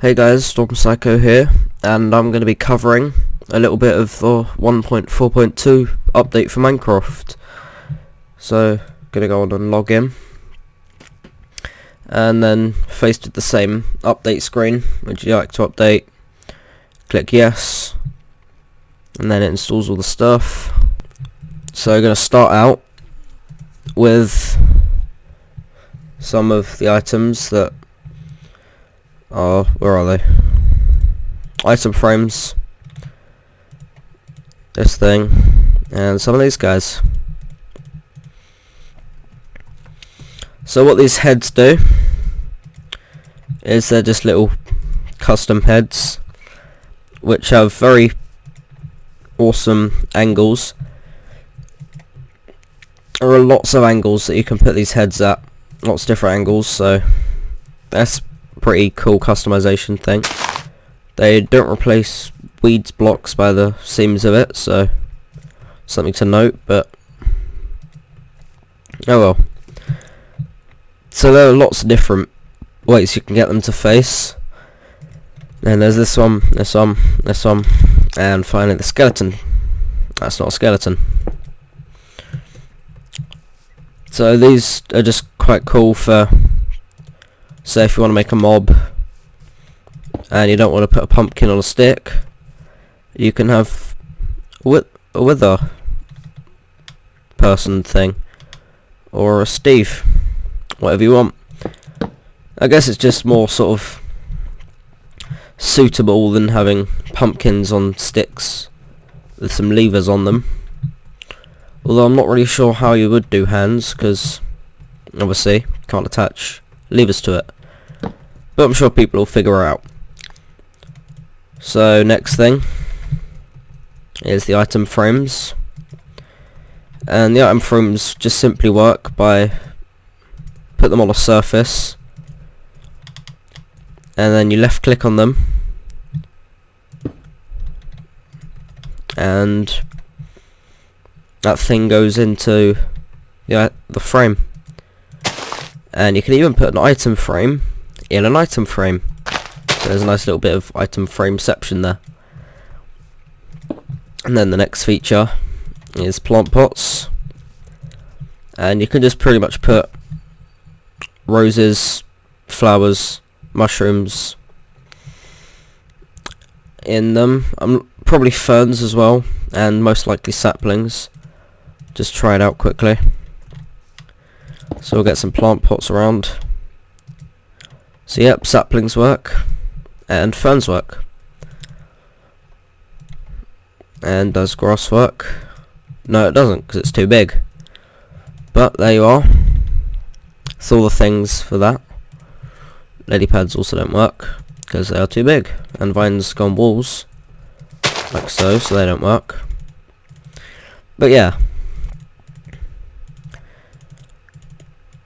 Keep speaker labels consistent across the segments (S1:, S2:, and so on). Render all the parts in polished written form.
S1: Hey guys, Storm Psycho here, and I'm going to be covering a little bit of the 1.4.2 update for Minecraft. So, going to go on and log in, and then faced with the same update screen. Would you like to update? Click yes, and then it installs all the stuff. So, I'm going to start out with some of the items that where are they? Item frames, this thing, and some of these guys. So what these heads do is they're just little custom heads which have very awesome angles. There are lots of angles that you can put these heads at, lots of different angles, so that's pretty cool customization thing. They don't replace weeds blocks by the seams of it, so something to note, but oh well. So there are lots of different ways you can get them to face. And there's this one, this one, this one, and finally the skeleton. That's not a skeleton. So these are just quite cool for, say, if you want to make a mob and you don't want to put a pumpkin on a stick, you can have a wither person thing, or a Steve, whatever you want. I guess it's just more sort of suitable than having pumpkins on sticks with some levers on them. Although I'm not really sure how you would do hands, because obviously can't attach levers to it, but I'm sure people will figure it out. So next thing is the item frames, and the item frames just simply work by put them on a surface and then you left click on them and that thing goes into the frame. And you can even put an item frame in an item frame. So there's a nice little bit of item frameception there. And then the next feature is plant pots. And you can just pretty much put roses, flowers, mushrooms in them. Probably ferns as well, and most likely saplings. Just try it out quickly. So we'll get some plant pots around. So yep, saplings work and ferns work. And does grass work? No, it doesn't, because it's too big. But there you are. That's all the things for that. Lily pads also don't work because they are too big, and vines go on walls like so they don't work. But yeah.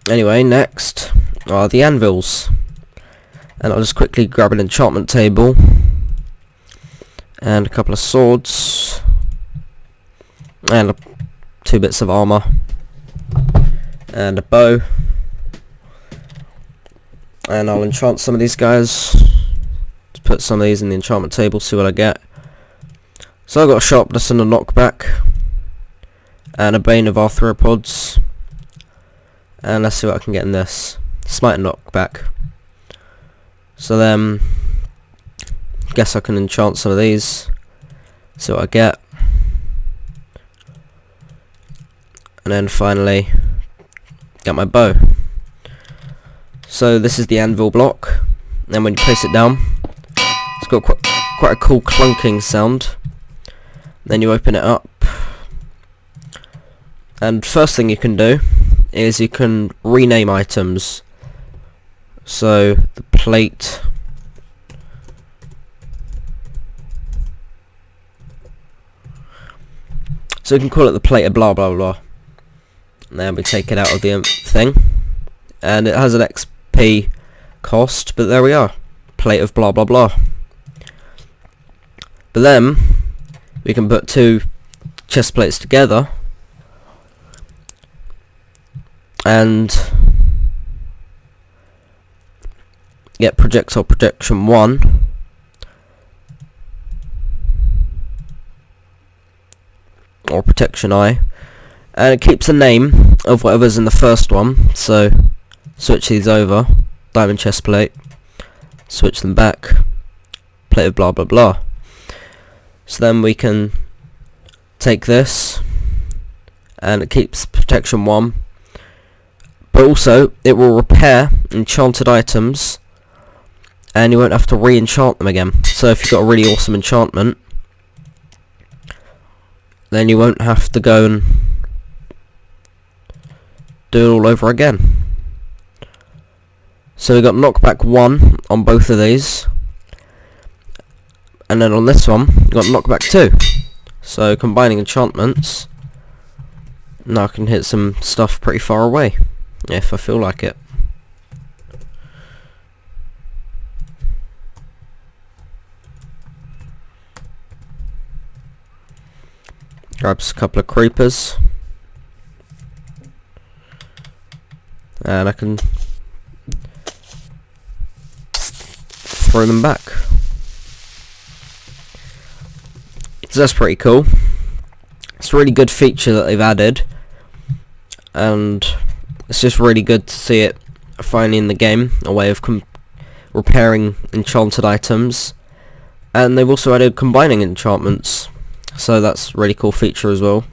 S1: Anyway, next are the anvils, and I'll just quickly grab an enchantment table and a couple of swords and 2 bits of armor and a bow, and I'll enchant some of these guys. Just put some of these in the enchantment table, see what I get. So I've got a sharpness and a knockback and a bane of arthropods. And let's see what I can get in this. Smite and knockback. So then, guess I can enchant some of these. See what I get. And then finally, get my bow. So this is the anvil block. And when you place it down, it's got quite a cool clunking sound. Then you open it up. And first thing you can do is you can rename items. So the plate, so you can call it the plate of blah blah blah, and then we take it out of the thing, and it has an XP cost, but there we are, plate of blah blah blah. But then we can put 2 chest plates together and get projectile protection 1. Or protection I. And it keeps the name of whatever's in the first one. So switch these over. Diamond chest plate. Switch them back. Plate of blah blah blah. So then we can take this, and it keeps protection 1. But also it will repair enchanted items, and you won't have to re-enchant them again. So if you've got a really awesome enchantment, then you won't have to go and do it all over again. So we got knockback 1 on both of these, and then on this one we got knockback 2. So combining enchantments, now I can hit some stuff pretty far away if I feel like it. Grabs a couple of creepers, and I can throw them back. So that's pretty cool. It's a really good feature that they've added, and it's just really good to see it finally in the game, a way of repairing enchanted items. And they've also added combining enchantments, so that's a really cool feature as well.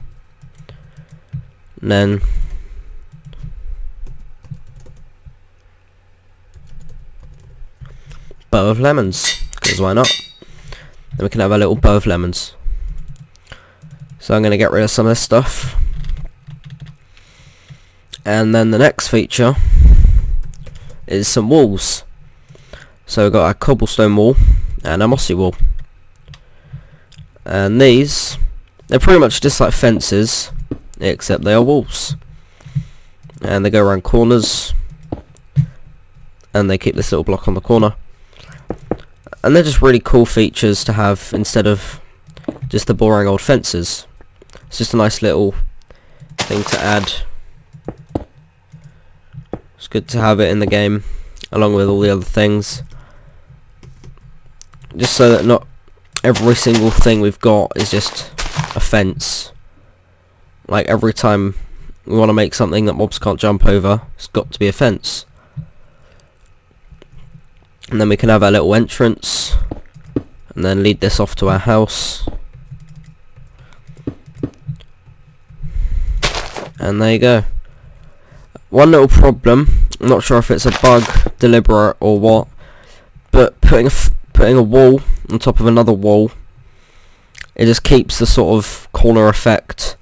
S1: And then bow of lemons, because why not? Then we can have a little bow of lemons. So I'm going to get rid of some of this stuff. And then the next feature is some walls. So we've got a cobblestone wall and a mossy wall. And these, they're pretty much just like fences, except they are walls. And they go around corners, and they keep this little block on the corner. And they're just really cool features to have instead of just the boring old fences. It's just a nice little thing to add. It's good to have it in the game along with all the other things, just so that not every single thing we've got is just a fence. Like every time we want to make something that mobs can't jump over, it's got to be a fence. And then we can have our little entrance, and then lead this off to our house. And there you go. One little problem, I'm not sure if it's a bug, deliberate or what, but putting a wall on top of another wall, it just keeps the sort of corner effect,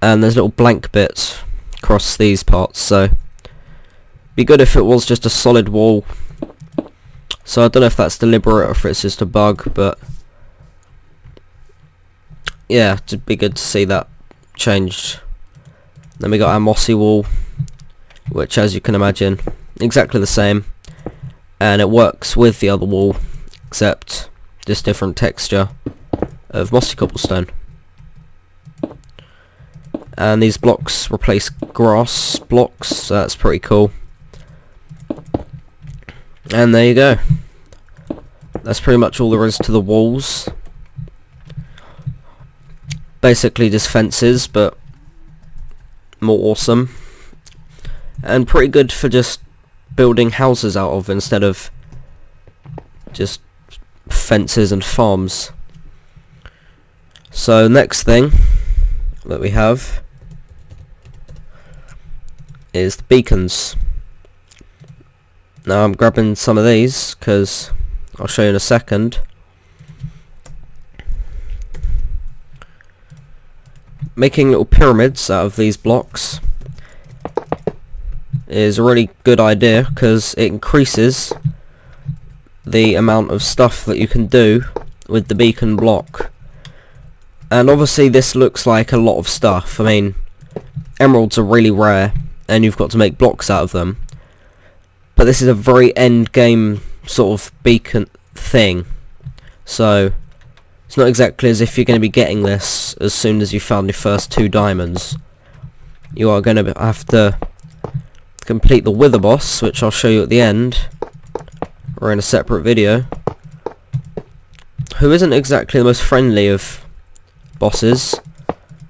S1: and there's little blank bits across these parts, so it'd be good if it was just a solid wall. So I don't know if that's deliberate or if it's just a bug, but yeah, it'd be good to see that changed. Then we got our mossy wall, which, as you can imagine, exactly the same, and it works with the other wall, except just different texture of mossy cobblestone. And these blocks replace grass blocks, so that's pretty cool. And there you go. That's pretty much all there is to the walls. Basically just fences, but more awesome. And pretty good for just building houses out of instead of just fences and farms. So next thing that we have is the beacons. Now I'm grabbing some of these because I'll show you in a second. Making little pyramids out of these blocks is a really good idea because it increases the amount of stuff that you can do with the beacon block. And obviously this looks like a lot of stuff. I mean, emeralds are really rare and you've got to make blocks out of them. But this is a very end game sort of beacon thing. So it's not exactly as if you're going to be getting this as soon as you found your first 2 diamonds. You are going to have to complete the Wither boss, which I'll show you at the end, or in a separate video, who isn't exactly the most friendly of bosses.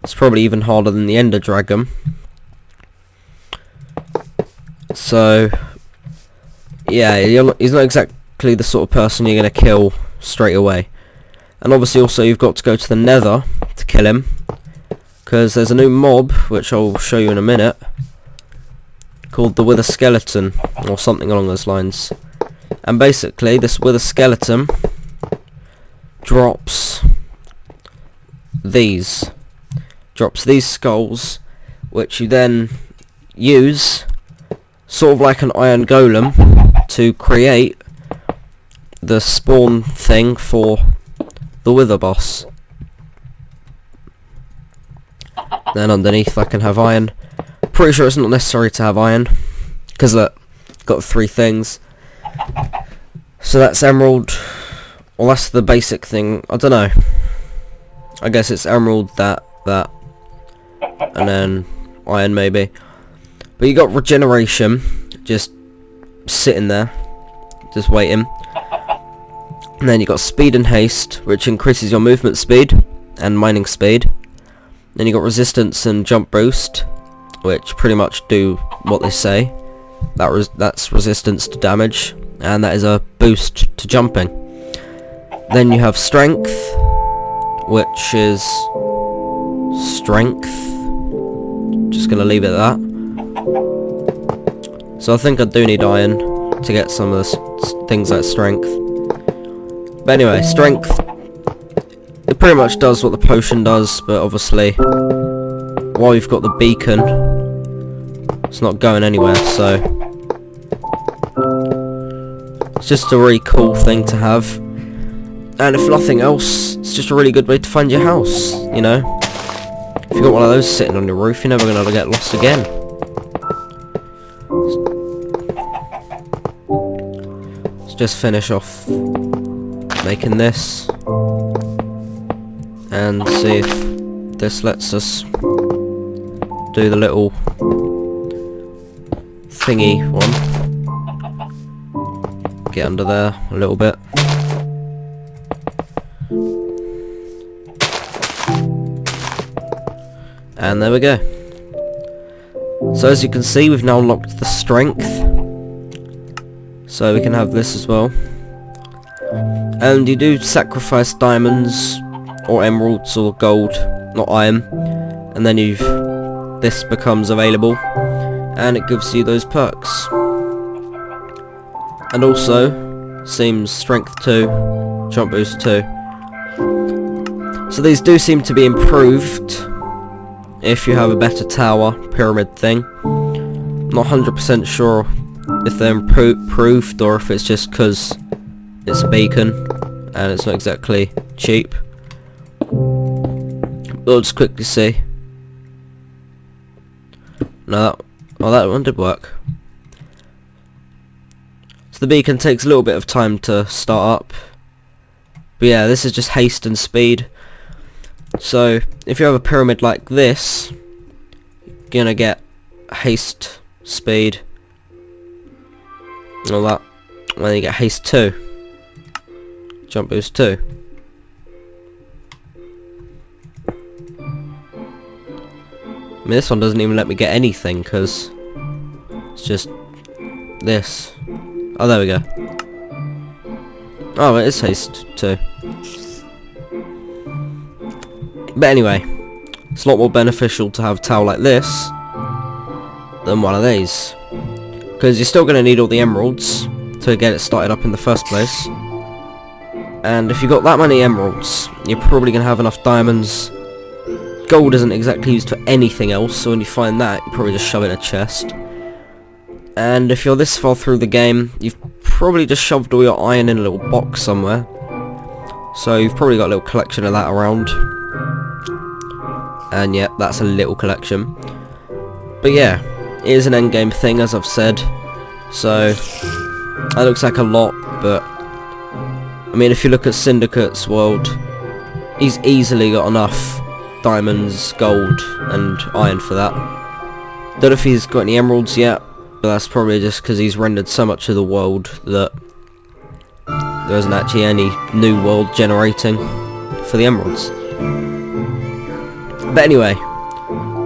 S1: It's probably even harder than the Ender Dragon. So yeah, he's not exactly the sort of person you're going to kill straight away. And obviously also you've got to go to the Nether to kill him, because there's a new mob, which I'll show you in a minute, called the Wither Skeleton, or something along those lines. And basically this Wither Skeleton drops these skulls, which you then use sort of like an iron golem to create the spawn thing for the Wither boss. Then underneath I can have iron. Pretty sure it's not necessary to have iron, because look, got 3 things. So that's emerald. Well, that's the basic thing. I don't know. I guess it's emerald, that, and then iron maybe. But you got regeneration, just sitting there, just waiting. And then you got speed and haste, which increases your movement speed and mining speed. Then you got resistance and jump boost, which pretty much do what they say. That's resistance to damage, and that is a boost to jumping. Then you have strength, which is strength. Just gonna leave it at that. So I think I do need iron to get some of the things like strength. But anyway, strength, it pretty much does what the potion does, but obviously while you've got the beacon, it's not going anywhere, so it's just a really cool thing to have. And if nothing else, it's just a really good way to find your house, you know. If you've got one of those sitting on your roof, you're never going to get lost again. Let's just finish off making this and see if this lets us do the little thingy one. Get under there a little bit. And there we go. So as you can see, we've now unlocked the strength, so we can have this as well. And you do sacrifice diamonds or emeralds or gold, not iron, and then this becomes available, and it gives you those perks. And also seems strength 2, jump boost 2. So these do seem to be improved if you have a better tower, pyramid thing. Not 100% sure if they're improved or if it's just because it's a beacon and it's not exactly cheap. We'll just quickly see. No, that one did work. So the beacon takes a little bit of time to start up. But yeah, this is just haste and speed. So if you have a pyramid like this, you're gonna get haste, speed, and all that. And then you get haste 2, jump boost 2. I mean, this one doesn't even let me get anything because it's just this. Oh, there we go. Oh, it is haste 2. But anyway, it's a lot more beneficial to have a tower like this than one of these, because you're still going to need all the emeralds to get it started up in the first place. And if you've got that many emeralds, you're probably going to have enough diamonds. Gold isn't exactly used for anything else, so when you find that, you probably just shove it in a chest. And if you're this far through the game, you've probably just shoved all your iron in a little box somewhere. So you've probably got a little collection of that around. And yeah, that's a little collection. But yeah, it is an endgame thing, as I've said. So that looks like a lot, but I mean, if you look at Syndicate's world, he's easily got enough diamonds, gold, and iron for that. Don't know if he's got any emeralds yet, but that's probably just because he's rendered so much of the world that there isn't actually any new world generating for the emeralds. But anyway,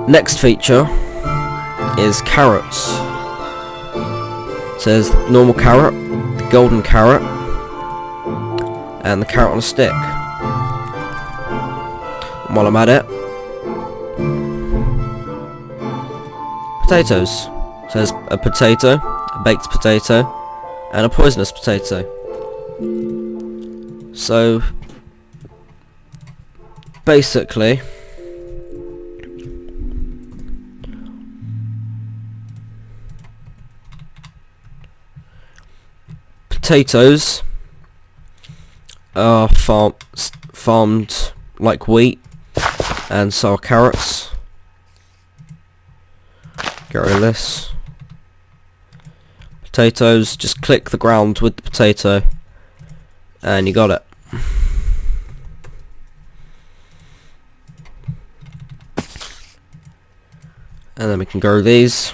S1: next feature is carrots. So there's the normal carrot, the golden carrot, and the carrot on a stick. And while I'm at it, potatoes. So there's a potato, a baked potato, and a poisonous potato. So basically, potatoes are farmed like wheat, and so are carrots. Get rid of this. Potatoes, just click the ground with the potato and you got it. And then we can grow these.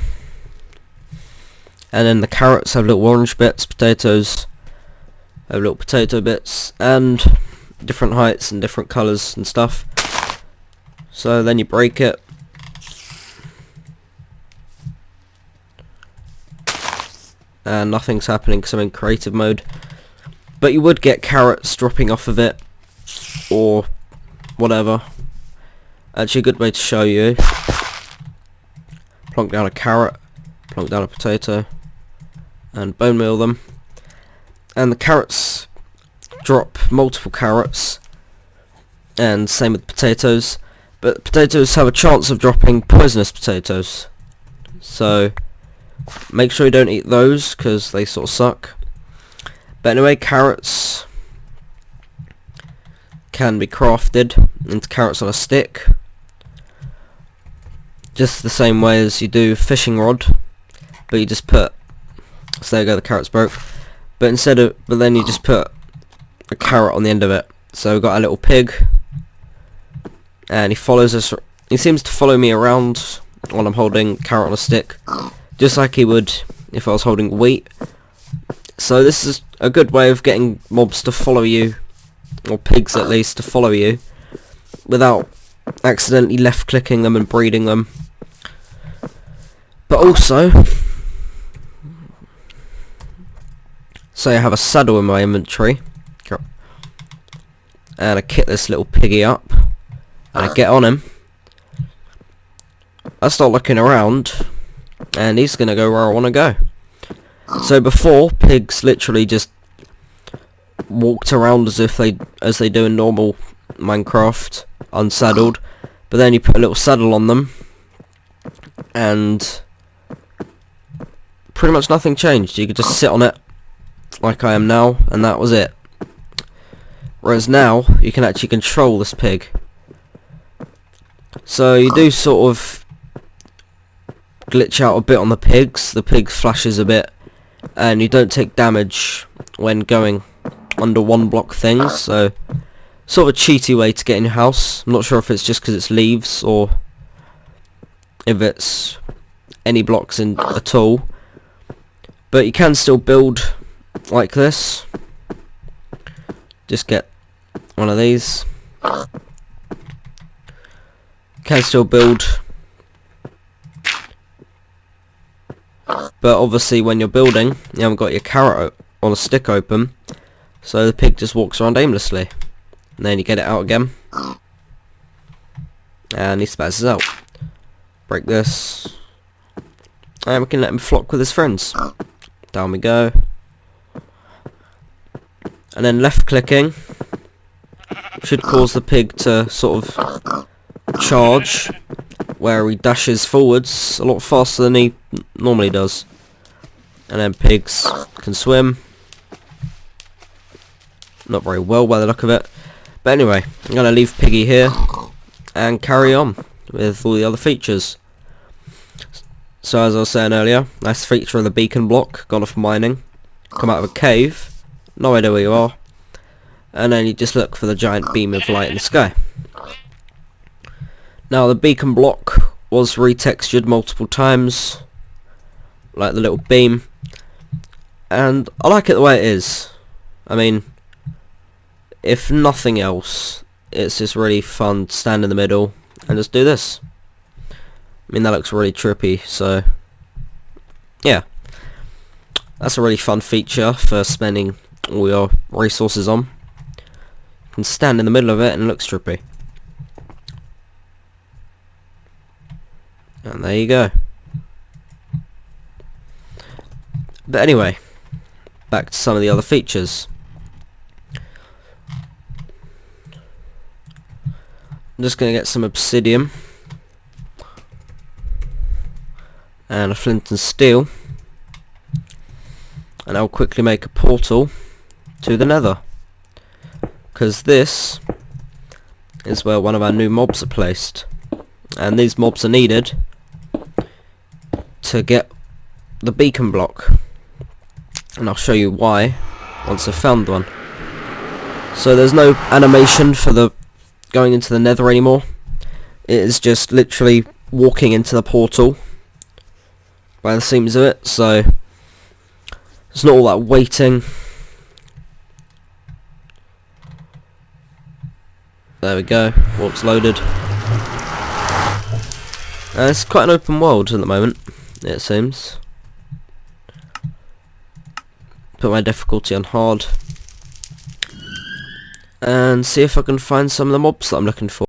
S1: And then the carrots have little orange bits, potatoes have little potato bits, and different heights and different colours and stuff. So then you break it. And nothing's happening because I'm in creative mode. But you would get carrots dropping off of it, or whatever. Actually a good way to show you. Plonk down a carrot, plonk down a potato, and bone meal them. And the carrots drop multiple carrots, and same with potatoes. But potatoes have a chance of dropping poisonous potatoes. So make sure you don't eat those because they sort of suck. But anyway, carrots can be crafted into carrots on a stick, just the same way as you do fishing rod, but you just put, so there you go, the carrot's broke. But then you just put a carrot on the end of it. So we've got a little pig, and he follows us. He seems to follow me around while I'm holding carrot on a stick, just like he would if I was holding wheat. So this is a good way of getting mobs to follow you, or pigs at least, to follow you, without accidentally left clicking them and breeding them. But also, say I have a saddle in my inventory, and I kit this little piggy up, and I get on him. I start looking around, and he's gonna go where I want to go. So before, pigs literally just walked around as they do in normal Minecraft, unsaddled. But then you put a little saddle on them, and pretty much nothing changed. You could just sit on it like I am now, and that was it. Whereas now you can actually control this pig. So you do sort of glitch out a bit on the pigs. The pig flashes a bit, and you don't take damage when going under one block things. So sort of a cheaty way to get in your house. I'm not sure if it's just because it's leaves or if it's any blocks in at all. But you can still build like this. Just get one of these. Can still build. But obviously when you're building, you haven't got your carrot on a stick open, so the pig just walks around aimlessly. And then you get it out again, and he spazzes out. Break this, and we can let him flock with his friends. Down we go. And then left clicking should cause the pig to sort of charge, where he dashes forwards a lot faster than he normally does. And then pigs can swim. Not very well by the look of it. But anyway, I'm going to leave Piggy here and carry on with all the other features. So as I was saying earlier, nice feature of the beacon block, gone off mining. Come out of a cave, no idea where you are, and then you just look for the giant beam of light in the sky. Now the beacon block was retextured multiple times, like the little beam, and I like it the way it is. I mean, if nothing else, it's just really fun to stand in the middle and just do this. I mean, that looks really trippy, so yeah, that's a really fun feature for spending all your resources on. You can stand in the middle of it and it looks trippy. And there you go. But anyway, back to some of the other features. I'm just going to get some obsidian and a flint and steel, and I'll quickly make a portal to the nether, because this is where one of our new mobs are placed, and these mobs are needed to get the beacon block, and I'll show you why once I've found one. So there's no animation for the going into the nether anymore. It is just literally walking into the portal by the seams of it, so it's not all that waiting. There we go, warp's loaded. It's quite an open world at the moment, it seems. Put my difficulty on hard and see if I can find some of the mobs that I'm looking for.